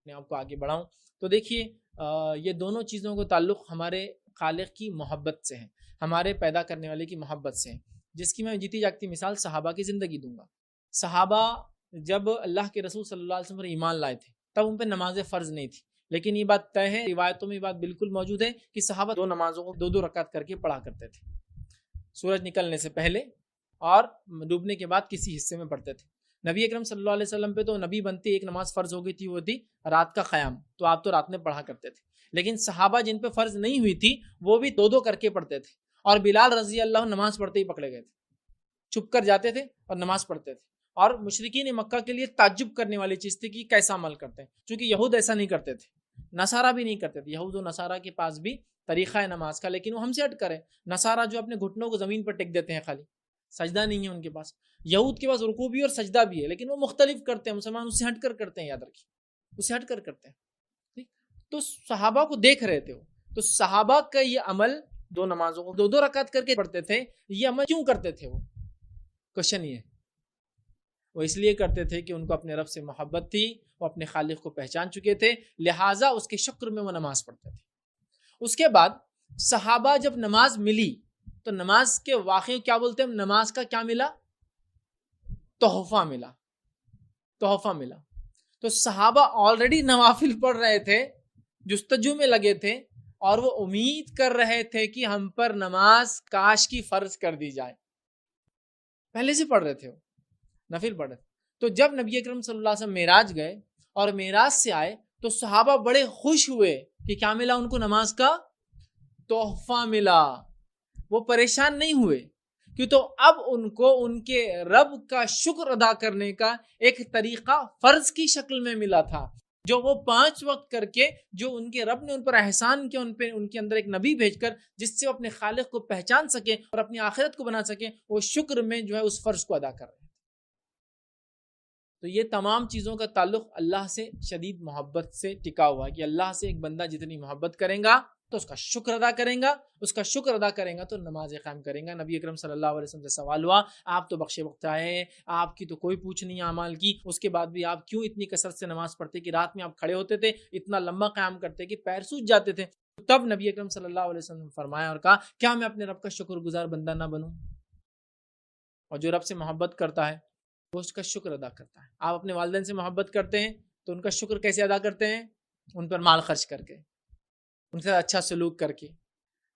اپنے آپ کو آگے بڑھاؤں. تو دیکھیے یہ دونوں چیزوں کا تعلق ہمارے خالق کی محبت سے ہے, ہمارے پیدا کرنے والے کی محبت سے ہے, جس کی میں جیتی جاگتی مثال صحابہ کی زندگی دوں گا. صحابہ جب اللہ کے رسول صلی اللہ علیہ وسلم پر ایمان لائے تھے تب ان پہ نماز فرض نہیں تھی, لیکن یہ بات طے ہے, روایتوں میں یہ بات بالکل موجود ہے کہ صحابہ دو نمازوں کو دو رکعت کر کے پڑھا کرتے تھے, سورج نکلنے سے پہلے اور ڈوبنے کے بعد کسی حصے میں پڑھتے تھے. نبی اکرم صلی اللہ علیہ وسلم پہ تو نبی بنتے ایک نماز فرض ہو گئی تھی, وہ تھی رات کا قیام, تو آپ تو رات میں پڑھا کرتے تھے. لیکن صحابہ جن پہ فرض نہیں ہوئی تھی وہ بھی دو کر کے پڑھتے تھے, اور بلال رضی اللہ نماز پڑھتے ہی پکڑے گئے تھے, چھپ کر جاتے تھے اور نماز پڑھتے تھے. اور مشرکین مکہ کے لیے تعجب کرنے والی چیز تھی کہ کیسا عمل کرتے ہیں, چونکہ یہود ایسا نہیں کرتے تھے, نصارہ بھی نہیں کرتے تھے. یہود و نصارہ کے پاس بھی طریقہ ہے نماز کا, لیکن وہ ہم سے ہٹ کر ہے. نصارہ جو اپنے گھٹنوں کو زمین پر ٹیک دیتے ہیں, خالی سجدہ نہیں ہے ان کے پاس. یہود کے پاس رکوع بھی اور سجدہ بھی ہے, لیکن وہ مختلف کرتے ہیں. مسلمان اس سے ہٹ کر کرتے ہیں, یاد رکھیے, اس سے ہٹ کر کرتے ہیں. ٹھیک, تو صحابہ کو دیکھ رہے تھے وہ, تو صحابہ کا یہ عمل دو نمازوں کو دو رکعت کر کے پڑھتے تھے, یہ عمل کیوں کرتے تھے؟ وہ کوشچن یہ ہے, وہ اس لیے کرتے تھے کہ ان کو اپنے رب سے محبت تھی, وہ اپنے خالق کو پہچان چکے تھے, لہٰذا اس کے شکر میں وہ نماز پڑھتے تھے. اس کے بعد صحابہ جب نماز ملی تو نماز کے واقعے کیا بولتے ہیں, نماز کا کیا ملا؟ تحفہ ملا, تحفہ ملا. تو صحابہ آلریڈی نوافل پڑھ رہے تھے, جستجو میں لگے تھے, اور وہ امید کر رہے تھے کہ ہم پر نماز کاش کی فرض کر دی جائے. پہلے سے پڑھ رہے تھے, وہ نفل پڑھ رہے تھے. تو جب نبی اکرم صلی اللہ علیہ وسلم معراج گئے اور معراج سے آئے تو صحابہ بڑے خوش ہوئے کہ کیا ملا ان کو؟ نماز کا تحفہ ملا. وہ پریشان نہیں ہوئے, کیوں تو اب ان کو ان کے رب کا شکر ادا کرنے کا ایک طریقہ فرض کی شکل میں ملا تھا, جو وہ 5 وقت کر کے, جو ان کے رب نے ان پر احسان کیا, ان کے اندر ایک نبی بھیج کر جس سے وہ اپنے خالق کو پہچان سکے اور اپنی آخرت کو بنا سکے, وہ شکر میں جو ہے اس فرض کو ادا کر رہے ہیں. تو یہ تمام چیزوں کا تعلق اللہ سے شدید محبت سے ٹکا ہوا ہے کہ اللہ سے ایک بندہ جتنی محبت کرے گا تو اس کا شکر ادا کریں گا, اس کا شکر ادا کریں گا تو نماز قائم کریں گا. نبی اکرم صلی اللہ علیہ وسلم سے سوال ہوا, آپ تو بخشے وقت آئے, آپ کی تو کوئی پوچھ نہیں اعمال کی, اس کے بعد بھی آپ کیوں اتنی کثرت سے نماز پڑھتے کہ رات میں آپ کھڑے ہوتے تھے, اتنا لمبا قیام کرتے کہ پیر سوج جاتے تھے؟ تب نبی اکرم صلی اللہ علیہ وسلم نے فرمایا اور کہا, کیا میں اپنے رب کا شکر گزار بندہ نہ بنوں؟ اور جو رب سے محبت کرتا ہے وہ اس کا شکر ادا کرتا ہے. آپ اپنے والدین سے محبت کرتے ہیں تو ان کا شکر کیسے ادا کرتے ہیں؟ ان پر مال خرچ کر کے, ان سے اچھا سلوک کر کے,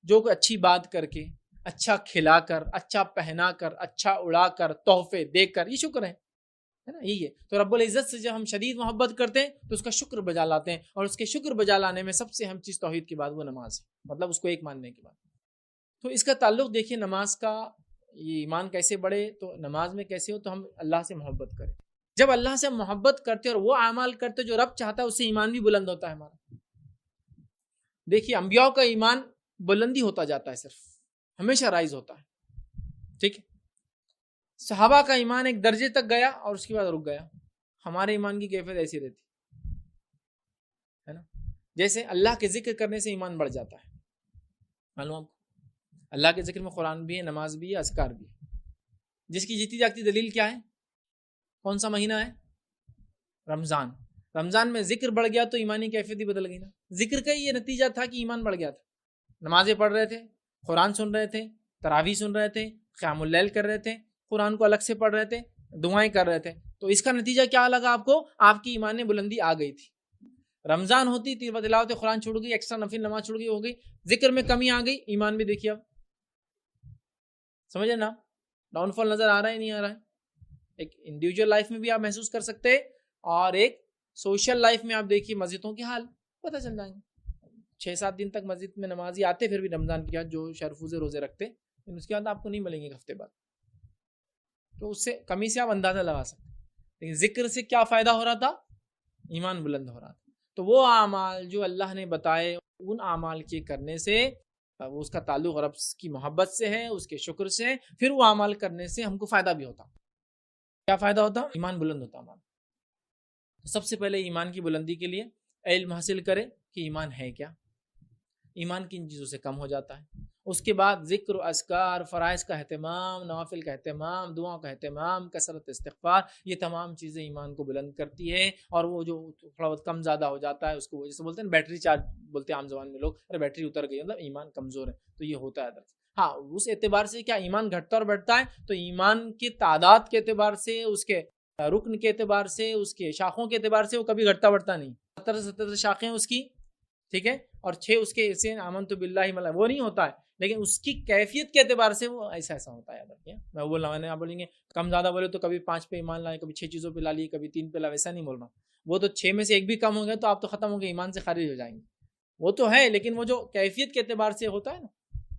جو کوئی اچھی بات کر کے, اچھا کھلا کر, اچھا پہنا کر, اچھا اڑا کر, تحفے دے کر, یہ شکر ہے نا, یہی ہے. تو رب العزت سے جب ہم شدید محبت کرتے ہیں تو اس کا شکر بجا لاتے ہیں, اور اس کے شکر بجا لانے میں سب سے اہم چیز توحید کے بعد وہ نماز ہے, مطلب اس کو ایک ماننے کے بعد. تو اس کا تعلق دیکھیے نماز کا, یہ ایمان کیسے بڑھے تو نماز میں کیسے ہو, تو ہم اللہ سے محبت کریں. جب اللہ سے محبت کرتے اور وہ اعمال کرتے جو رب چاہتا ہے, اس سے ایمان بھی بلند ہوتا ہے ہمارا. دیکھیے انبیاء کا ایمان بلندی ہوتا جاتا ہے, صرف ہمیشہ رائز ہوتا ہے. ٹھیک ہے, صحابہ کا ایمان ایک درجے تک گیا اور اس کے بعد رک گیا. ہمارے ایمان کی کیفیت ایسی رہتی ہے نا, جیسے اللہ کے ذکر کرنے سے ایمان بڑھ جاتا ہے. معلوم, اللہ کے ذکر میں قرآن بھی ہے, نماز بھی ہے, اذکار بھی ہے, جس کی جیتی جاگتی دلیل کیا ہے؟ کون سا مہینہ ہے؟ رمضان. رمضان میں ذکر بڑھ گیا تو ایمانی کیفیت ہی بدل گئی نا. ذکر کا یہ نتیجہ تھا کہ ایمان بڑھ گیا تھا. نمازیں پڑھ رہے تھے, قرآن سن رہے تھے, تراویح سن رہے تھے, قیام اللیل کر رہے تھے, قرآن کو الگ سے پڑھ رہے تھے, دعائیں کر رہے تھے, تو اس کا نتیجہ کیا لگا آپ کو؟ آپ کی ایمان بلندی آ گئی تھی. رمضان ہوتی تلاوت قرآن چھوڑ گئی, ایکسٹرا نفل نماز چھوڑ گئی, ہو گئی, ذکر میں کمی آ گئی, ایمان بھی دیکھیے اب سمجھے نا, ڈاؤن فال نظر آ رہا ہے نہیں آ رہا ہے؟ ایک انڈیویجول لائف میں بھی آپ محسوس کر سکتے ہیں, اور ایک سوشل لائف میں آپ دیکھیے مسجدوں کے حال پتہ چل جائیں گے. 6-7 دن تک مسجد میں نمازی آتے, پھر بھی رمضان کے بعد جو شرفوز روزے رکھتے, اس کے بعد آپ کو نہیں ملیں گے ہفتے بعد. تو اس سے کمی سے آپ اندازہ لگا سکتے ہیں. لیکن ذکر سے کیا فائدہ ہو رہا تھا؟ ایمان بلند ہو رہا تھا. تو وہ اعمال جو اللہ نے بتائے, ان اعمال کے کرنے سے وہ اس کا تعلق رب کی محبت سے ہے, اس کے شکر سے, پھر وہ اعمال کرنے سے ہم کو فائدہ بھی ہوتا. کیا فائدہ ہوتا؟ ایمان بلند ہوتا ہمارا. سب سے پہلے ایمان کی بلندی کے لیے علم حاصل کرے کہ ایمان ہے کیا. ایمان کن چیزوں سے کم ہو جاتا ہے, اس کے بعد ذکر و اذکار، فرائض کا اہتمام، نوافل کا اہتمام، دعاؤں کا اہتمام، کثرت استغفار، یہ تمام چیزیں ایمان کو بلند کرتی ہے. اور وہ جو تھوڑا بہت کم زیادہ ہو جاتا ہے اس کو جیسے بولتے ہیں بیٹری چارج بولتے ہیں عام زبان میں لوگ، ارے بیٹری اتر گئی، مطلب ایمان کمزور ہے، تو یہ ہوتا ہے. ہاں اس اعتبار سے کیا ایمان گھٹتا اور بڑھتا ہے، تو ایمان کی تعداد کے اعتبار سے، اس کے رکن کے اعتبار سے، اس کے شاخوں کے اعتبار سے وہ کبھی گھٹتا بڑھتا نہیں. 70 شاخیں اس کی، ٹھیک ہے، اور 6 اس کے ایسے آمنت باللہ ملا وہ نہیں ہوتا ہے، لیکن اس کی کیفیت کے اعتبار سے وہ ایسا ہوتا ہے. میں بول رہا ہوں، آپ بولیں گے کم زیادہ بولے تو کبھی 5 پہ ایمان لائے، کبھی 6 چیزوں پہ لا لیے، کبھی 3 پہ لا، ویسا نہیں بول رہا. وہ تو 6 میں سے ایک بھی کم ہو گیا تو آپ تو ختم ہو گئے، ایمان سے خارج ہو جائیں گے. وہ تو ہے، لیکن وہ جو کیفیت کے اعتبار سے ہوتا ہے نا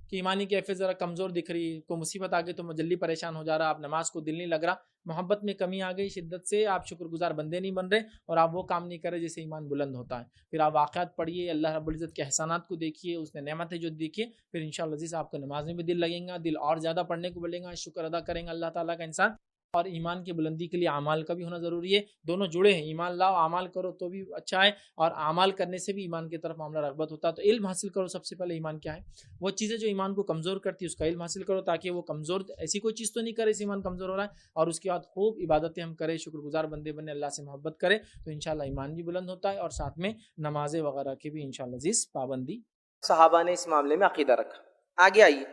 کہ ایمانی کیفیت ذرا کمزور دکھ رہی، کوئی مصیبت آ گئی تو جلدی پریشان ہو جا رہا، آپ نماز کو دل نہیں لگ رہا، محبت میں کمی آ گئی شدت سے، آپ شکر گزار بندے نہیں بن رہے اور آپ وہ کام نہیں کر رہے جس سے ایمان بلند ہوتا ہے. پھر آپ واقعات پڑھیے، اللہ رب العزت کے احسانات کو دیکھیے، اس نے نعمتیں جو دیکھیے، پھر انشاءاللہ عزیز آپ کو نماز میں بھی دل لگیں گا، دل اور زیادہ پڑھنے کو بلیں گا، شکر ادا کریں گا اللہ تعالیٰ کا انسان. اور ایمان کی بلندی کے لیے اعمال کا بھی ہونا ضروری ہے. دونوں جڑے ہیں، ایمان لاؤ اعمال کرو تو بھی اچھا ہے، اور اعمال کرنے سے بھی ایمان کی طرف معاملہ رغبت ہوتا ہے. تو علم حاصل کرو، سب سے پہلے ایمان کیا ہے، وہ چیزیں جو ایمان کو کمزور کرتی ہے اس کا علم حاصل کرو، تاکہ وہ کمزور ایسی کوئی چیز تو نہیں کرے اس ایمان کمزور ہو رہا ہے. اور اس کے بعد خوب عبادتیں ہم کریں، شکر گزار بندے بنے، اللہ سے محبت کرے، تو انشاءاللہ ایمان بھی بلند ہوتا ہے، اور ساتھ میں نمازیں وغیرہ کی بھی انشاءاللہ عزیز پابندی. صحابہ نے اس معاملے میں عقیدہ رکھا. آگے آئیے،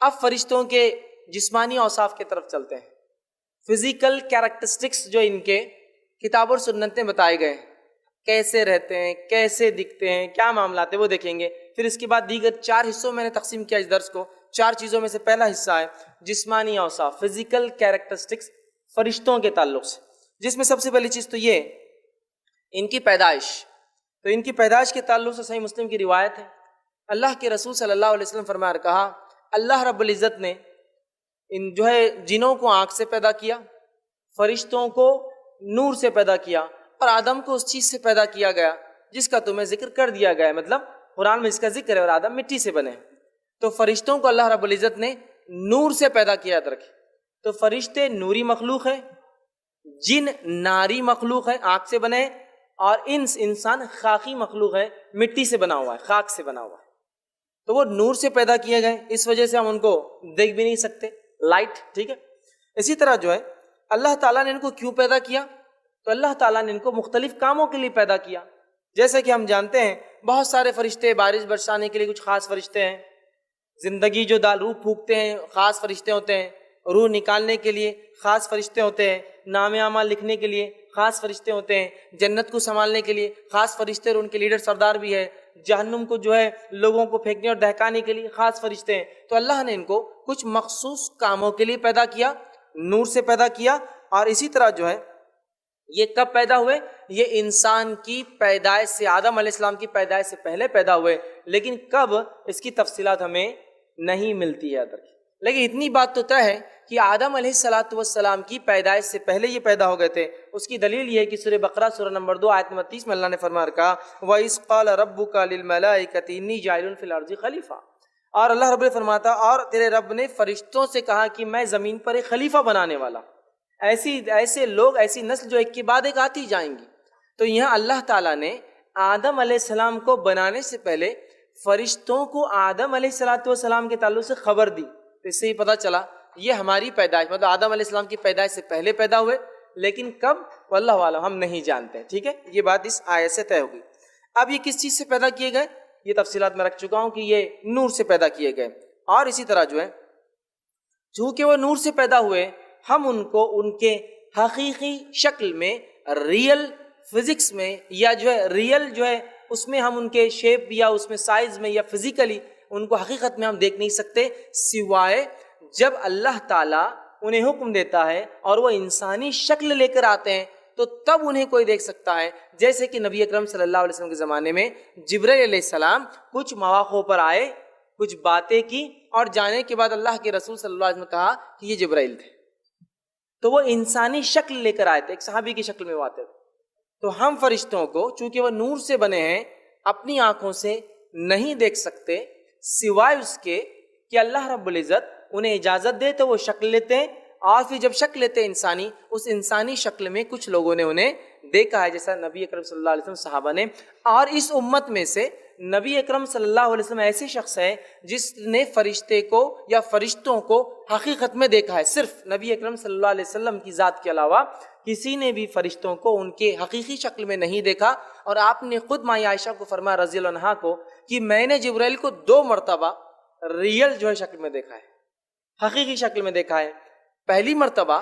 اب فرشتوں کے جسمانی اوصاف کی طرف چلتے ہیں. فزیکل کیریکٹرسٹکس جو ان کے کتاب اور سنت میں بتائے گئے، کیسے رہتے ہیں، کیسے دکھتے ہیں، کیا معاملات ہیں، وہ دیکھیں گے. پھر اس کے بعد دیگر 4 حصوں میں نے تقسیم کیا اس درس کو. 4 چیزوں میں سے پہلا حصہ ہے جسمانی اوصاف، فزیکل کیریکٹرسٹکس فرشتوں کے تعلق سے، جس میں سب سے پہلی چیز تو یہ ان کی پیدائش. تو ان کی پیدائش کے تعلق سے صحیح مسلم کی روایت ہے، اللہ کے رسول صلی اللہ علیہ وسلم فرمایا کہا، اللہ رب العزت نے ان جو ہے جنوں کو آنکھ سے پیدا کیا، فرشتوں کو نور سے پیدا کیا، اور آدم کو اس چیز سے پیدا کیا گیا جس کا تمہیں ذکر کر دیا گیا ہے، مطلب قرآن میں اس کا ذکر ہے، اور آدم مٹی سے بنے. تو فرشتوں کو اللہ رب العزت نے نور سے پیدا کیا. یاد رکھیں، تو فرشتے نوری مخلوق ہے، جن ناری مخلوق ہے، آنکھ سے بنے، اور انسان خاکی مخلوق ہے، مٹی سے بنا ہوا ہے، خاک سے بنا ہوا ہے. تو وہ نور سے پیدا کیے گئے، اس وجہ سے ہم ان کو دیکھ بھی نہیں سکتے، لائٹ، ٹھیک ہے. اسی طرح جو ہے اللہ تعالیٰ نے ان کو کیوں پیدا کیا، تو اللہ تعالیٰ نے ان کو مختلف کاموں کے لیے پیدا کیا. جیسے کہ ہم جانتے ہیں بہت سارے فرشتے، بارش برسانے کے لیے کچھ خاص فرشتے ہیں، زندگی جو روح پھونکتے ہیں خاص فرشتے ہوتے ہیں، روح نکالنے کے لیے خاص فرشتے ہوتے ہیں، نام اعمال لکھنے کے لیے خاص فرشتے ہوتے ہیں، جنت کو سنبھالنے کے لیے خاص فرشتے، اور ان کے لیڈر سردار بھی ہے، جہنم کو جو ہے لوگوں کو پھینکنے اور دہکانے کے لیے خاص فرشتے ہیں. تو اللہ نے ان کو کچھ مخصوص کاموں کے لیے پیدا کیا، نور سے پیدا کیا. اور اسی طرح جو ہے یہ کب پیدا ہوئے، یہ انسان کی پیدائش سے، آدم علیہ السلام کی پیدائش سے پہلے پیدا ہوئے، لیکن کب اس کی تفصیلات ہمیں نہیں ملتی ہے. لیکن اتنی بات تو طے ہے کہ آدم علیہ السلام کی پیدائش سے پہلے یہ پیدا ہو گئے تھے. اس کی دلیل یہ ہے کہ سورہ بقرہ سورہ نمبر 2 آیت نمبر 30 میں اللہ نے فرمایا کہا، وَإِذْ قَالَ رَبُّكَ لِلْمَلَائِكَةِ إِنِّي جَاعِلٌ فِي الْأَرْضِ خَلِيفَةً، اور اللہ رب العزت فرماتا، اور تیرے رب نے فرشتوں سے کہا کہ میں زمین پر ایک خلیفہ بنانے والا، ایسے لوگ، ایسی نسل جو ایک کے بعد ایک آتی جائیں گی. تو یہاں اللہ تعالیٰ نے آدم علیہ السلام کو بنانے سے پہلے فرشتوں کو آدم علیہ السلام کے تعلق سے خبر دی. تو اس سے ہی پتہ چلا یہ ہماری پیدائش، مطلب آدم علیہ السلام کی پیدائش سے پہلے پیدا ہوئے، لیکن کب واللہ عالم ہم نہیں جانتے. ٹھیک ہے، یہ بات اس آیت سے طے ہوگی. اب یہ کس چیز سے پیدا کیے گئے، یہ تفصیلات میں رکھ چکا ہوں کہ یہ نور سے پیدا کیے گئے. اور اسی طرح جو ہے چونکہ وہ نور سے پیدا ہوئے، ہم ان کو ان کے حقیقی شکل میں، ریئل فزکس میں، یا جو ہے ریئل جو ہے اس میں ہم ان کے شیپ یا اس میں سائز میں یا فزیکلی ان کو حقیقت میں ہم دیکھ نہیں سکتے، سوائے جب اللہ تعالیٰ انہیں حکم دیتا ہے اور وہ انسانی شکل لے کر آتے ہیں تو تب انہیں کوئی دیکھ سکتا ہے. جیسے کہ نبی اکرم صلی اللہ علیہ وسلم کے زمانے میں جبرائیل علیہ السلام کچھ مواقع پر آئے، کچھ باتیں کی، اور جانے کے بعد اللہ کے رسول صلی اللہ علیہ وسلم نے کہا کہ یہ جبرائیل تھے. تو وہ انسانی شکل لے کر آئے تھے، ایک صحابی کی شکل میں وہ آتے تھے. تو ہم فرشتوں کو چونکہ وہ نور سے بنے ہیں اپنی آنکھوں سے نہیں دیکھ سکتے، سوائے اس کے کہ اللہ رب العزت انہیں اجازت دے تو وہ شکل لیتے ہیں، اور پھر جب شکل لیتے ہیں انسانی، اس انسانی شکل میں کچھ لوگوں نے انہیں دیکھا ہے جیسا نبی اکرم صلی اللہ علیہ وسلم صحابہ نے. اور اس امت میں سے نبی اکرم صلی اللہ علیہ وسلم ایسے شخص ہیں جس نے فرشتے کو یا فرشتوں کو حقیقت میں دیکھا ہے. صرف نبی اکرم صلی اللہ علیہ وسلم کی ذات کے علاوہ کسی نے بھی فرشتوں کو ان کے حقیقی شکل میں نہیں دیکھا. اور آپ نے خود ماں عائشہ کو فرمایا رضی اللہ عنہا کو کہ میں نے جبرائیل کو 2 مرتبہ ریئل جو ہے شکل میں دیکھا ہے, حقیقی شکل میں دیکھا ہے. پہلی مرتبہ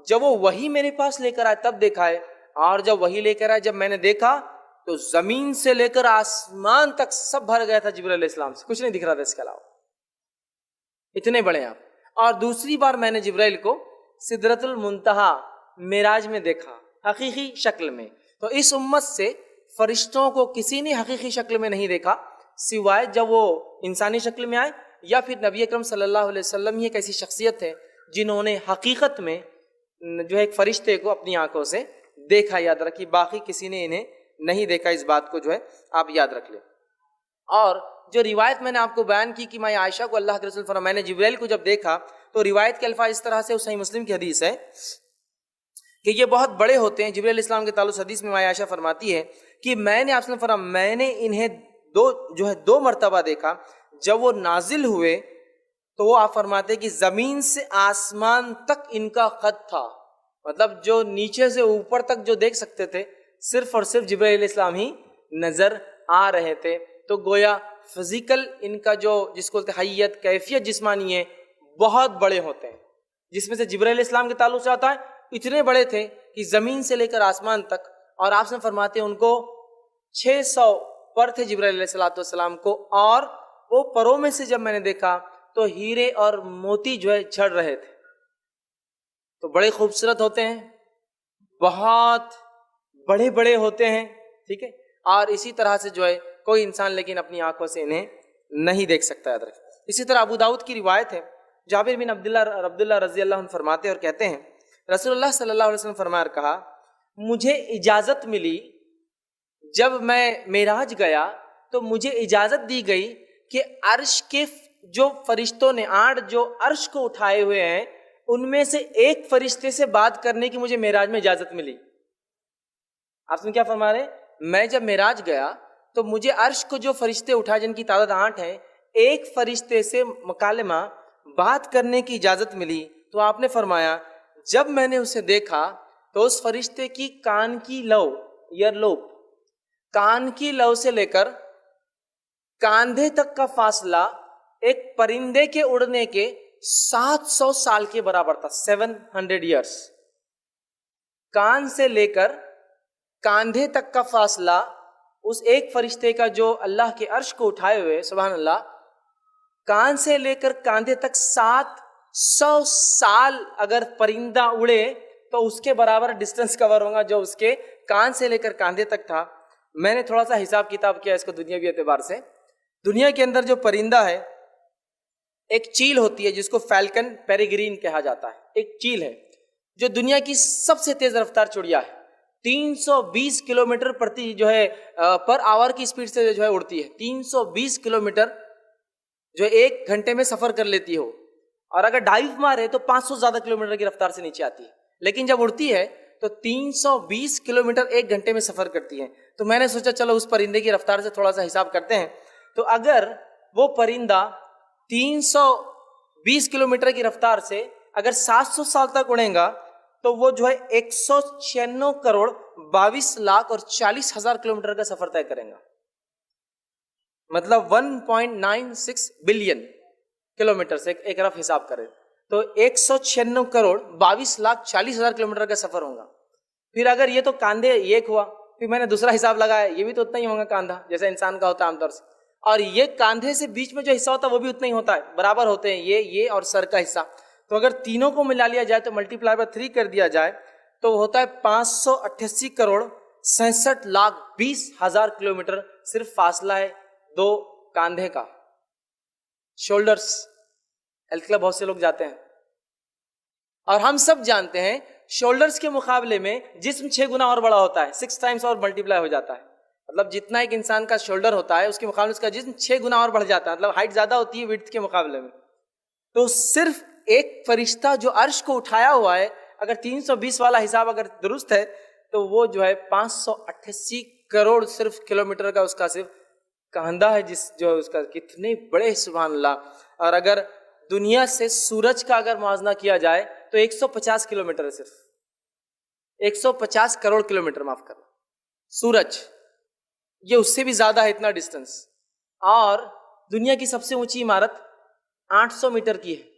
جب وہ وحی میرے پاس لے کر آئے تب دیکھا ہے, اور جب وحی لے کر آئے جب میں نے دیکھا تو زمین سے لے کر آسمان تک سب بھر گیا تھا جبرائیل علیہ السلام سے, کچھ نہیں دکھ رہا تھا اس کے علاوہ, اتنے بڑے آپ. اور دوسری بار میں نے جبرائیل کو سدرۃ المنتہا معراج میں دیکھا حقیقی شکل میں. تو اس امت سے فرشتوں کو کسی نے حقیقی شکل میں نہیں دیکھا سوائے جب وہ انسانی شکل میں آئے, یا پھر نبی اکرم صلی اللہ علیہ وسلم ہی ایک ایسی شخصیت ہے جنہوں نے حقیقت میں جو ہے ایک فرشتے کو اپنی آنکھوں سے دیکھا. یاد رکھیے باقی کسی نے انہیں نہیں دیکھا, اس بات کو جو ہے آپ یاد رکھ لیں. اور جو روایت میں نے آپ کو بیان کی کہ میں عائشہ کو اللہ کے رسول فرمایا میں نے جبرائیل کو جب دیکھا, تو روایت کے الفاظ اس طرح سے, صحیح مسلم کی حدیث ہے کہ یہ بہت بڑے ہوتے ہیں. جبرائیل علیہ السلام کے تعلق حدیث میں عائشہ فرماتی ہے کہ میں نے آپ سے فرمایا میں نے انہیں 2 مرتبہ دیکھا. جب وہ نازل ہوئے تو وہ آپ فرماتے کہ زمین سے آسمان تک ان کا قد تھا, مطلب جو نیچے سے اوپر تک جو دیکھ سکتے تھے صرف اور صرف جبرائیل علیہ السلام ہی نظر آ رہے تھے. تو گویا فزیکل ان کا جو جس کو حیت کیفیت جسمانی ہے بہت بڑے ہوتے ہیں, جس میں سے جبرائیل علیہ السلام کے تعلق سے آتا ہے اتنے بڑے تھے کہ زمین سے لے کر آسمان تک. اور آپ سے فرماتے ہیں ان کو 600 پر تھے جبرائیل علیہ السلام کو, اور وہ پروں میں سے جب میں نے دیکھا تو ہیرے اور موتی جو ہے جھڑ رہے تھے. تو بڑے خوبصورت ہوتے ہیں, بہت بڑے بڑے ہوتے ہیں, ٹھیک ہے. اور اسی طرح سے جو ہے کوئی انسان لیکن اپنی آنکھوں سے انہیں نہیں دیکھ سکتا, یاد رکھیں. اسی طرح ابو داؤد کی روایت ہے, جابر بن عبداللہ رضی اللہ عنہ فرماتے ہیں اور کہتے ہیں رسول اللہ صلی اللہ علیہ وسلم فرمایا کہا مجھے اجازت ملی جب میں معراج گیا تو مجھے اجازت دی گئی کہ عرش کے جو فرشتوں نے 8 جو عرش کو اٹھائے ہوئے ہیں ان میں سے ایک فرشتے سے بات کرنے کی مجھے معراج میں اجازت ملی. آپ نے کیا فرما رہے, میں جب معراج گیا تو مجھے عرش کو جو فرشتے اٹھائے جن کی تعداد 8 ہیں, ایک فرشتے سے مکالمہ بات کرنے کی اجازت ملی. تو آپ نے فرمایا جب میں نے اسے دیکھا تو اس فرشتے کی کان کی لو, ایئر لوب, کان کی لو سے لے کر کاندھے تک کا فاصلہ ایک پرندے کے اڑنے کے 700 سال کے برابر تھا, 700 ایئرس. کان سے لے کر کاندھے تک کا فاصلہ اس ایک فرشتے کا جو اللہ کے عرش کو اٹھائے ہوئے, سبحان اللہ, کان سے لے کر کاندھے تک 700 سال اگر پرندہ اڑے تو اس کے برابر ڈسٹنس کور ہوگا جو اس کے کان سے لے کر کاندھے تک تھا. میں نے تھوڑا سا حساب کتاب کیا اس کو دنیاوی اعتبار سے. دنیا کے اندر جو پرندہ ہے, ایک چیل ہوتی ہے جس کو فیلکن پیریگرین کہا جاتا ہے, ایک چیل ہے جو دنیا کی سب سے تیز رفتار چڑیا ہے, 320 کلومیٹر پر آور کی اسپیڈ سے جو ہے اڑتی ہے. 320 کلومیٹر جو 1 گھنٹے میں سفر کر لیتی ہو, اور اگر ڈائیو مارے تو 500 زیادہ کلومیٹر کی رفتار سے نیچے آتی ہے, لیکن جب اڑتی ہے تو 320 کلومیٹر 1 گھنٹے میں سفر کرتی ہے. تو میں نے سوچا چلو اس پرندے کی رفتار سے تھوڑا سا حساب کرتے ہیں. تو اگر وہ پرندہ 320 کلومیٹر کی رفتار سے اگر 700 سال تک اڑے گا تو وہ جو ہے 196 کروڑ 22 لاکھ اور 40 ہزار کلومیٹر کا سفر طے کریں گا, مطلب 1.96 بلین کلومیٹر سے ایک رف حساب کریں تو 196 کروڑ 22 لاکھ 40 ہزار کلومیٹر کا سفر ہوگا. پھر اگر یہ تو کاندھے ایک ہوا, پھر میں نے دوسرا حساب لگایا, یہ بھی تو اتنا ہی ہوگا کاندھا جیسا انسان کا ہوتا ہے عام طور سے, اور یہ کاندھے سے بیچ میں جو حصہ ہوتا ہے وہ بھی اتنا ہی ہوتا ہے, برابر ہوتے ہیں یہ اور سر کا حصہ. تو اگر تینوں کو ملا لیا جائے تو ملٹیپلائی بائی 3 کر دیا جائے تو ہوتا ہے 588 کروڑ 67 لاکھ 20 ہزار کلومیٹر صرف فاصلہ ہے 2 کاندھے کا. شولڈرز ہیلتھ کلب بہت سے لوگ جاتے ہیں, اور ہم سب جانتے ہیں شولڈرز کے مقابلے میں جسم 6 گنا اور بڑا ہوتا ہے, 6 ٹائمز اور ملٹیپلائی ہو جاتا ہے. مطلب جتنا ایک انسان کا شولڈر ہوتا ہے اس کے مقابلے اس کا جسم 6 گنا اور بڑھ جاتا ہے, مطلب ہائٹ زیادہ ہوتی ہے وڈتھ کے مقابلے میں. تو صرف ایک فرشتہ جو عرش کو اٹھایا ہوا ہے, اگر 320 والا حساب اگر درست ہے تو وہ جو ہے 588 کروڑ صرف کلومیٹر کا اس کا صرف کاندھا ہے، جس جو اس کا کتنے بڑے سبحان اللہ. اور اگر دنیا سے سورج کا اگر موازنہ کیا جائے تو 150 کلومیٹر ہے، صرف 150 کروڑ کلومیٹر، معاف کرنا، سورج یہ اس سے بھی زیادہ ہے اتنا ڈسٹنس. اور دنیا کی سب سے اونچی عمارت 800 میٹر کی ہے،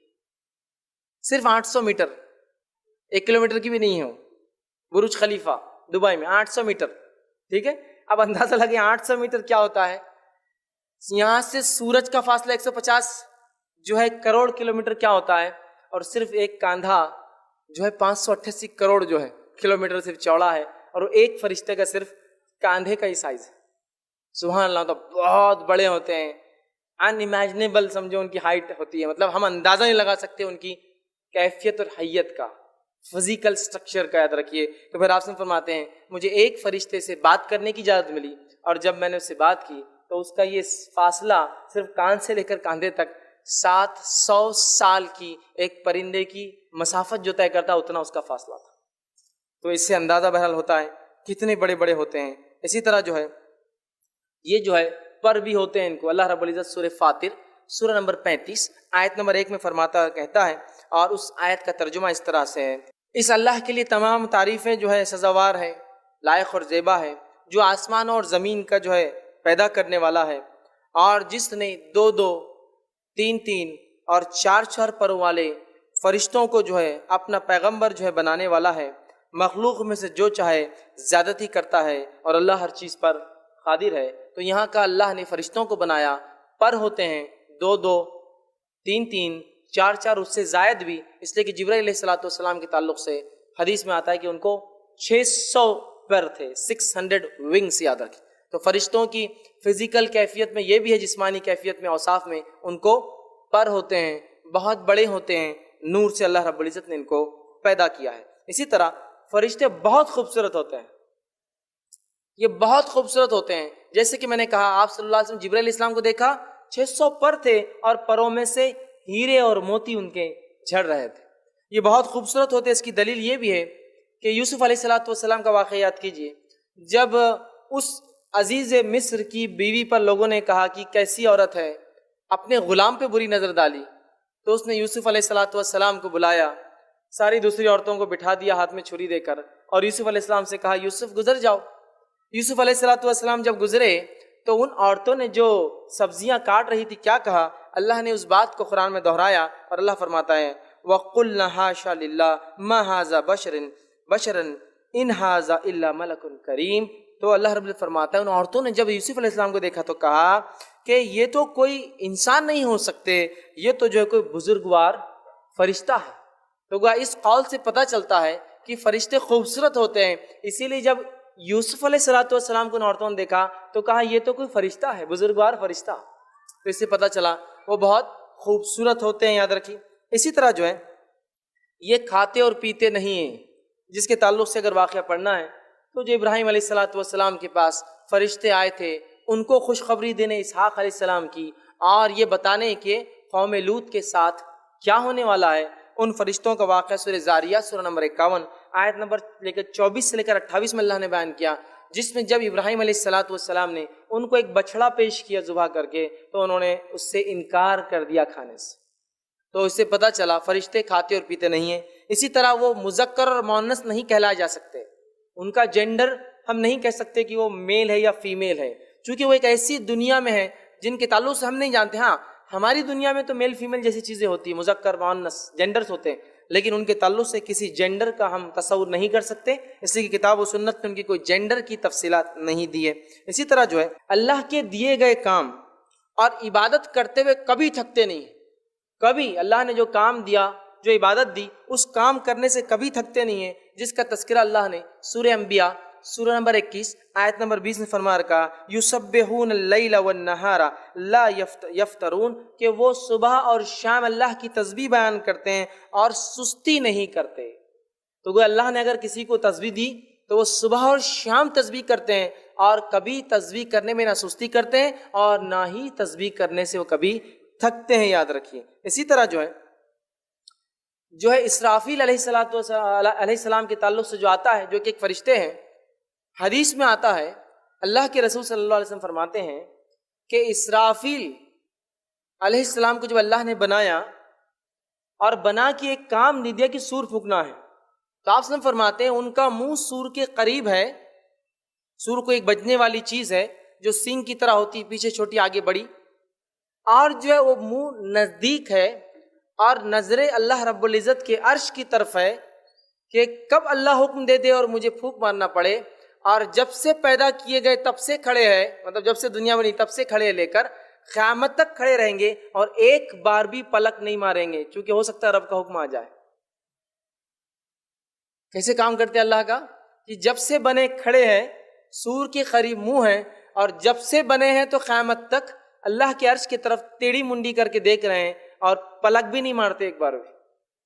صرف 800 میٹر، 1 کلومیٹر کی بھی نہیں ہے وہ، برج خلیفہ دبئی میں 800 میٹر. ٹھیک ہے، اب اندازہ لگے 800 میٹر کیا ہوتا ہے. یہاں سے سورج کا فاصلہ 150 جو ہے کروڑ کلومیٹر کیا ہوتا ہے، اور صرف ایک کاندھا جو ہے 588 کروڑ جو ہے کلومیٹر صرف چوڑا ہے، اور وہ ایک فرشتے کا صرف کاندھے کا ہی سائز ہے. سبحان اللہ، تو بہت بڑے ہوتے ہیں، ان امیجنیبل سمجھو ان کی ہائٹ ہوتی ہے، مطلب ہم اندازہ نہیں لگا سکتے ان کی کیفیت اور حیت کا، فزیکل سٹرکچر کا. یاد رکھیے. تو پھر آپ سے فرماتے ہیں مجھے ایک فرشتے سے بات کرنے کی اجازت ملی، اور جب میں نے اس سے بات کی تو اس کا یہ فاصلہ صرف کان سے لے کر کاندھے تک 700 سال کی ایک پرندے کی مسافت جو طے کرتا اتنا اس کا فاصلہ تھا. تو اس سے اندازہ بہرحال ہوتا ہے کتنے بڑے بڑے ہوتے ہیں. اسی طرح جو ہے یہ جو ہے پر بھی ہوتے ہیں ان کو. اللہ رب العزت سورہ فاطر سورہ نمبر 35 آیت نمبر 1 میں فرماتا کہتا ہے، اور اس آیت کا ترجمہ اس طرح سے ہے: اس اللہ کے لیے تمام تعریفیں جو ہے سزاوار ہے، لائق اور زیبا ہے، جو آسمان اور زمین کا جو ہے پیدا کرنے والا ہے، اور جس نے 2 3 اور 4 پروں والے فرشتوں کو جو ہے اپنا پیغمبر جو ہے بنانے والا ہے. مخلوق میں سے جو چاہے زیادتی کرتا ہے، اور اللہ ہر چیز پر قادر ہے. تو یہاں کا اللہ نے فرشتوں کو بنایا، پر ہوتے ہیں 2 3 4 اس سے زائد بھی، اس لیے کہ جبرائیل علیہ الصلوۃ والسلام کے تعلق سے حدیث میں آتا ہے کہ ان کو 600 پر تھے، 600 ونگس. یاد رکھیں. تو فرشتوں کی فزیکل کیفیت میں یہ بھی ہے، جسمانی کیفیت میں، اوصاف میں ان کو پر ہوتے ہیں، بہت بڑے ہوتے ہیں، نور سے اللہ رب العزت نے ان کو پیدا کیا ہے. اسی طرح فرشتے بہت خوبصورت ہوتے ہیں، یہ بہت خوبصورت ہوتے ہیں. جیسے کہ میں نے کہا آپ صلی اللہ علیہ وسلم جبرائیل علیہ السلام کو دیکھا 600 پر تھے، اور پروں میں سے ہیرے اور موتی ان کے جھڑ رہے تھے. یہ بہت خوبصورت ہوتے ہیں. اس کی دلیل یہ بھی ہے کہ یوسف علیہ الصلوۃ والسلام کا واقعہ یاد کیجئے. جب اس عزیز مصر کی بیوی پر لوگوں نے کہا کہ کیسی عورت ہے، اپنے غلام پہ بری نظر ڈالی، تو اس نے یوسف علیہ الصلوۃ والسلام کو بلایا، ساری دوسری عورتوں کو بٹھا دیا ہاتھ میں چھری دے کر، اور یوسف علیہ السلام سے کہا یوسف گزر جاؤ. یوسف علیہ الصلوۃ والسلام جب گزرے تو ان عورتوں نے جو سبزیاں کاٹ رہی تھی کیا کہا؟ اللہ نے اس بات کو قرآن میں دہرایا، اور اللہ فرماتا ہے وَقُلْنَا حَاشَا لِلَّهِ مَا هَٰذَا بَشَرًا إِنْ هَٰذَا إِلَّا مَلَكٌ کریم. تو اللہ رب العزت فرماتا ہے ان عورتوں نے جب یوسف علیہ السلام کو دیکھا تو کہا کہ یہ تو کوئی انسان نہیں ہو سکتے، یہ تو جو ہے کوئی بزرگوار فرشتہ ہے. تو اس قول سے پتہ چلتا ہے کہ فرشتے خوبصورت ہوتے ہیں. اسی لیے جب یوسف علیہ الصلوۃ والسلام کو ان عورتوں نے دیکھا تو کہا یہ تو کوئی فرشتہ ہے، بزرگوار فرشتہ. تو اس سے پتہ چلا وہ بہت خوبصورت ہوتے ہیں. یاد رکھیے. اسی طرح جو ہے یہ کھاتے اور پیتے نہیں ہیں، جس کے تعلق سے اگر واقعہ پڑھنا ہے تو جو ابراہیم علیہ الصلوۃ والسلام کے پاس فرشتے آئے تھے، ان کو خوشخبری دینے اسحاق علیہ السلام کی، اور یہ بتانے کہ قوم لوط کے ساتھ کیا ہونے والا ہے. ان فرشتوں کا واقعہ سورہ زاریات سورہ نمبر 51 آیت نمبر 24 سے لے کر 28 میں اللہ نے بیان کیا، جس میں جب ابراہیم علیہ الصلوۃ والسلام نے ان کو ایک بچڑا پیش کیا ذبح کر کے، تو انہوں نے اس سے انکار کر دیا کھانے سے. تو اس سے پتہ چلا فرشتے کھاتے اور پیتے نہیں ہیں. اسی طرح وہ مذکر اور مؤنث نہیں کہلائے جا سکتے، ان کا جینڈر ہم نہیں کہہ سکتے کہ وہ میل ہے یا فیمیل ہے، چونکہ وہ ایک ایسی دنیا میں ہے جن کے تعلق سے ہم نہیں جانتے. ہاں ہماری دنیا میں تو میل فیمیل جیسی چیزیں ہوتی ہیں، مذکر مؤنث جینڈرز ہوتے ہیں، لیکن ان کے تعلق سے کسی جینڈر کا ہم تصور نہیں کر سکتے، اس لیے کہ کتاب و سنت میں ان کی کوئی جینڈر کی تفصیلات نہیں دی ہے. اسی طرح جو ہے اللہ کے دیے گئے کام اور عبادت کرتے ہوئے کبھی تھکتے نہیں. کبھی اللہ نے جو کام دیا، جو عبادت دی، اس کام کرنے سے کبھی تھکتے نہیں ہیں، جس کا تذکرہ اللہ نے سورہ انبیاء سورہ نمبر 21 آیت نمبر 20 میں فرما رکھا یسبحون اللیل والنہار لا یفترون، کہ وہ صبح اور شام اللہ کی تسبیح بیان کرتے ہیں اور سستی نہیں کرتے. تو اللہ نے اگر کسی کو تسبیح دی تو وہ صبح اور شام تسبیح کرتے ہیں، اور کبھی تسبیح کرنے میں نہ سستی کرتے ہیں اور نہ ہی تسبیح کرنے سے وہ کبھی تھکتے ہیں. یاد رکھیے. اسی طرح جو ہے جو ہے اسرافیل علیہ السلام کے تعلق سے جو آتا ہے، جو کہ ایک فرشتے ہیں، حدیث میں آتا ہے اللہ کے رسول صلی اللہ علیہ وسلم فرماتے ہیں کہ اسرافیل علیہ السلام کو جب اللہ نے بنایا اور بنا کے ایک کام نہیں دیا کہ سور پھونکنا ہے، تو آپ وسلم فرماتے ہیں ان کا منہ سور کے قریب ہے. سور کو ایک بجنے والی چیز ہے جو سینگ کی طرح ہوتی، پیچھے چھوٹی آگے بڑی، اور جو ہے وہ منہ نزدیک ہے، اور نظر اللہ رب العزت کے عرش کی طرف ہے کہ کب اللہ حکم دے دے اور مجھے پھونک مارنا پڑے. اور جب سے پیدا کیے گئے تب سے کھڑے ہیں، مطلب جب سے دنیا بنی تب سے کھڑے لے کر قیامت تک کھڑے رہیں گے اور ایک بار بھی پلک نہیں ماریں گے، چونکہ ہو سکتا ہے رب کا حکم آ جائے. کیسے کام کرتے اللہ کا؟ کہ جب سے بنے کھڑے ہیں، سور کے قریب منہ ہے، اور جب سے بنے ہیں تو قیامت تک اللہ کے عرش کی طرف ٹیڑھی منڈی کر کے دیکھ رہے ہیں اور پلک بھی نہیں مارتے ایک بار بھی.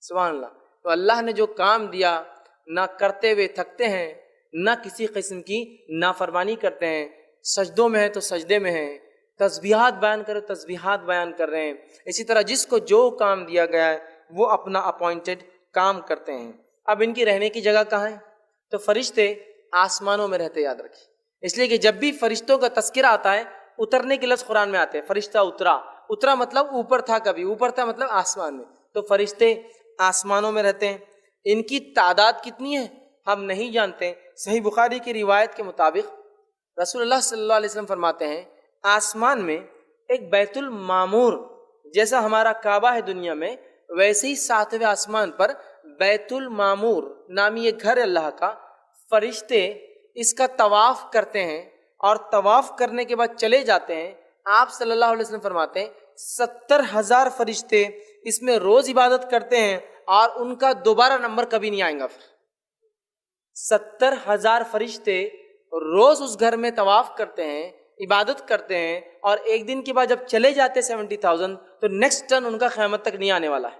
سبحان اللہ. تو اللہ نے جو کام دیا، نہ کرتے ہوئے تھکتے ہیں، نہ کسی قسم کی نافرمانی کرتے ہیں. سجدوں میں ہیں تو سجدے میں ہیں، تسبیحات بیان کرو تسبیحات بیان کر رہے ہیں. اسی طرح جس کو جو کام دیا گیا ہے وہ اپنا اپوائنٹڈ کام کرتے ہیں. اب ان کی رہنے کی جگہ کہاں ہے؟ تو فرشتے آسمانوں میں رہتے، یاد رکھیں. اس لیے کہ جب بھی فرشتوں کا تذکرہ آتا ہے، اترنے کے لفظ قرآن میں آتے ہیں. فرشتہ اترا مطلب اوپر تھا، کبھی اوپر تھا مطلب آسمان میں. تو فرشتے آسمانوں میں رہتے ہیں. ان کی تعداد کتنی ہے ہم نہیں جانتے. صحیح بخاری کی روایت کے مطابق رسول اللہ صلی اللہ علیہ وسلم فرماتے ہیں آسمان میں ایک بیت المعمور، جیسا ہمارا کعبہ ہے دنیا میں، ویسے ہی 7ویں آسمان پر بیت المعمور نامی ایک گھر اللہ کا. فرشتے اس کا طواف کرتے ہیں اور طواف کرنے کے بعد چلے جاتے ہیں. آپ صلی اللہ علیہ وسلم فرماتے ہیں 70,000 فرشتے اس میں روز عبادت کرتے ہیں اور ان کا دوبارہ نمبر کبھی نہیں آئے گا. پھر 70,000 فرشتے روز اس گھر میں طواف کرتے ہیں، عبادت کرتے ہیں، اور ایک دن کے بعد جب چلے جاتے 70,000 تو نیکسٹ ٹرن ان کا قیامت تک نہیں آنے والا ہے.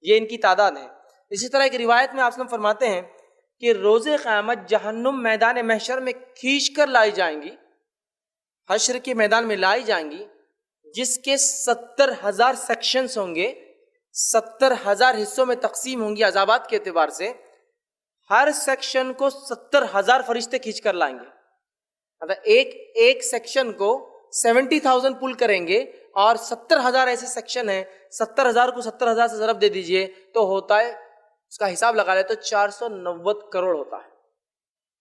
یہ ان کی تعداد ہے. اسی طرح ایک روایت میں آپ وسلم فرماتے ہیں کہ روز قیامت جہنم میدان محشر میں کھینچ کر لائی جائیں گی، حشر کے میدان میں لائی جائیں گی، جس کے 70,000 سیکشنز ہوں گے، 70,000 حصوں میں تقسیم ہوں گی عذابات کے اعتبار سے. ہر سیکشن کو 70,000 فرشتے کھینچ کر لائیں گے. مطلب ایک سیکشن کو 70,000 پل کریں گے، اور 70,000 ایسے سیکشن ہیں. 70,000 کو 70,000 سے ضرب دے دیجئے تو ہوتا ہے، اس کا حساب لگا لے تو 490 کروڑ ہوتا ہے.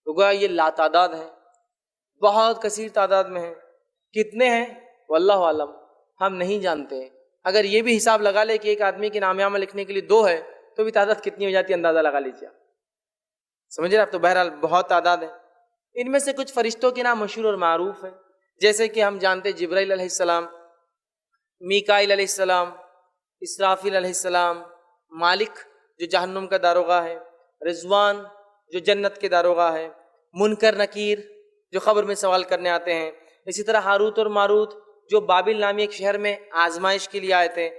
تو گویا یہ لاتعداد ہیں، بہت کثیر تعداد میں ہیں. کتنے ہیں واللہ عالم، ہم نہیں جانتے. اگر یہ بھی حساب لگا لے کہ ایک آدمی کے نام عامہ لکھنے کے لیے 2 ہے تو بھی تعداد کتنی ہو جاتی ہے اندازہ لگا لیجیے. سمجھ رہے آپ؟ تو بہرحال بہت تعداد ہے. ان میں سے کچھ فرشتوں کے نام مشہور اور معروف ہیں، جیسے کہ ہم جانتے جبرائیل علیہ السلام، میکائیل علیہ السلام، اسرافیل علیہ السلام، مالک جو جہنم کا داروغہ ہے، رضوان جو جنت کے داروغہ ہے، منکر نکیر جو قبر میں سوال کرنے آتے ہیں. اسی طرح ہاروت اور ماروت جو بابل نامی ایک شہر میں آزمائش کے لیے آئے تھے.